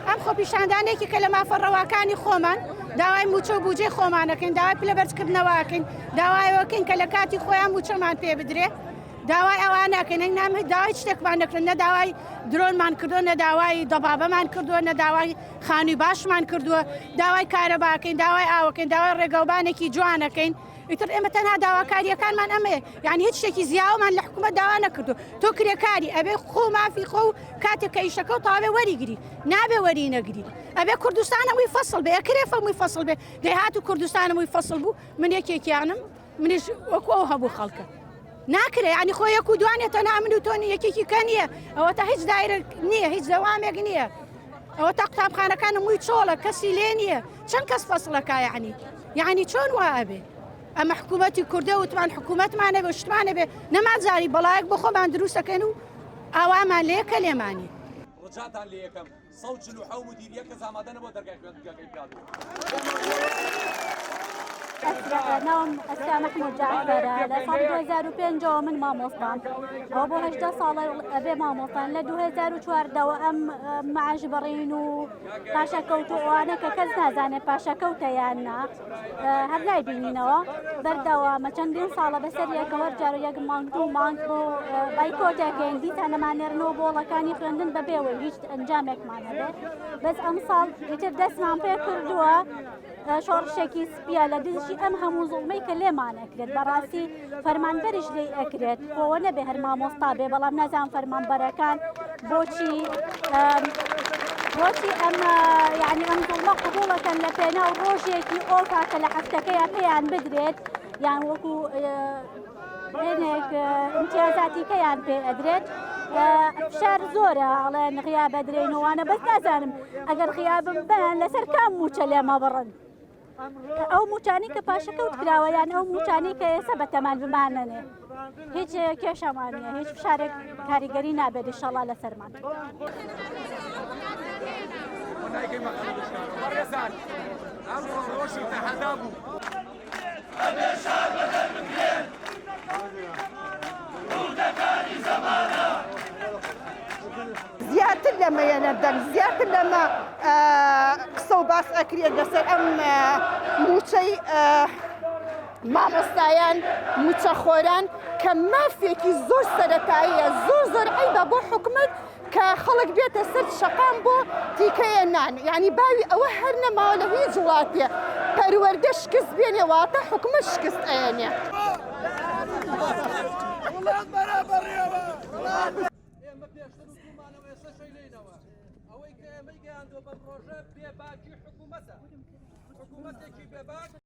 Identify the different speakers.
Speaker 1: ئەم خۆپیشاندانێکی کە لە مافەڕەواکانی خۆمان داوای موچە و بوجێ خۆمانەکەین، داوای پلەبەرزکردنەوەکەین، داوایەوەکەین کە لە کاتی خۆیان موچەمان پێ بدرێ، داوای ئەوان ناکەین، نام داوای شتێکمان نەکردن، نە داوای درۆنمان کردووە، نە داوای دەبابەمان کردووە، نە داوای خانووی باشمان کردووە، داوای کارەباکەین، داوای ئاوەکەین، داوای ڕێگەوبانێکی جوانەکەین. ئیتر ئێمە تەنها داواکاریەکانمان ئەمەیە، یعنی هیچ شتێکی زیاومان لە حکوومەت داوا نەکردو. تۆ کرێکاری ئەبێ خۆ مافی خۆ و کاتێک کە ئیشەکە و تاوێ وەریگری، نابێ وەری نەگری، ئەبێ کوردستان هەمووی فەسڵ بێ، ئەکرێ فەمووی فەسڵ بێ، دەیهات و کوردستان هەمووی فەسڵ بوو، من یەکێکیانم، منیش وەکو ئەو هەبوو خەڵکە. ناکرێ ینی خۆ یەک و دوانێت تەنها من و تۆنی یەکێکی کە نییە، ئەوە تا هیچ دایرە نییە، هیچ دەوامێک نییە، ئەوە تا قوتابخانەکان هەمووی چۆڵە، کەسی لێ نییە، چەند کەس فەسڵەکە یعنی چۆن وا ئەبێ؟ ئەمە حکوومەتی کوردە وتمان حکوومەتمانە بە شتمانە بێ نەمازاری بەڵایەک بۆ خۆمان دروستەکەن و ئاوامان لێکە لێمانی.
Speaker 2: ڕجاتان لێ یەکەم 147 مدیریە کەس ئامادە نەبوو دەرگای خوێندنگەکەی پیادە.
Speaker 3: نام ئەستا محمود جعفەرە لە ساڵ 2005 من مامۆستام ئەوە بۆ 18 ساڵە ئەبێ مامۆستان لە 2014 ئەم معاش بڕین و پاشەکەوت و ئەوانە کە کەس نازانێت پاشەکەوتە یان نا هەر لای بینینەوە بەردەوامە چەندین ساڵە بەسەر یەکەوە جار و یەک مانگ و مانگ بۆ بایکۆتەکەین دیسان نەمانێرنەوە بۆڵەکانی خوێندن بەبێەوەی هیچ ئەنجامێکمان هەبێ بەس ئەم ساڵ ئیتر دەستمان پێ کردووە شۆڕشێکی سپیە لە دژی ئەم هەموو زوڵمەی کە لێمانەکرێت بەڕاستی فەرمانبەریش لێی ئەکرێت بۆەوە نەبێ هەر مامۆستا بێ بەڵام نازان فەرمانبەرەکان بۆچی ئەم یعنی ئەم زوڵمە قبوڵەکەن لە پێناو ڕۆژێکی ئۆفا کە لە هەفتەکەیە پێیان بدرێت یان وەکو هێنێک ئیمتیازاتی کەیان پێ ئەدرێت فشار زۆرە ئەڵێن غیابە درێنەوەوانە بەس نازانم ئەگەر غیابم بەیان لەسەر کام موچە لێمە بڕن ئەو موچانی کە پاشەکەوت کراوە یان ئەو موچانی کە ئێستا بە تەمان بمانەنێ هیچ کێشەمانە هیچ فشارێک کاریگەری نابێت ئینشەڵا لەسەرمان.
Speaker 4: زیاتر لەمەیە نەردەنگ زیاتر لەمە قسە و باس ئەکرێت لەسەر ئەم موچەی مامۆستایان موچەخۆران کە مافێکی زۆر سەرەتاییە زۆر عیبە بۆ حکوومەت کە خەڵک بێتە سەر شەقام بۆ تیکەیە نان یعنی باوی ئەوە هەر نەماوە لە هیچ وڵاتیە پەروەردە شکست بێنێ واتە حکوومەت شکست ئەێنێ.
Speaker 2: ئەوەی کە ئێمەی گەیاندووە بە پرۆژە بێباکی حکوومەتە حکوومەتێکی بێباک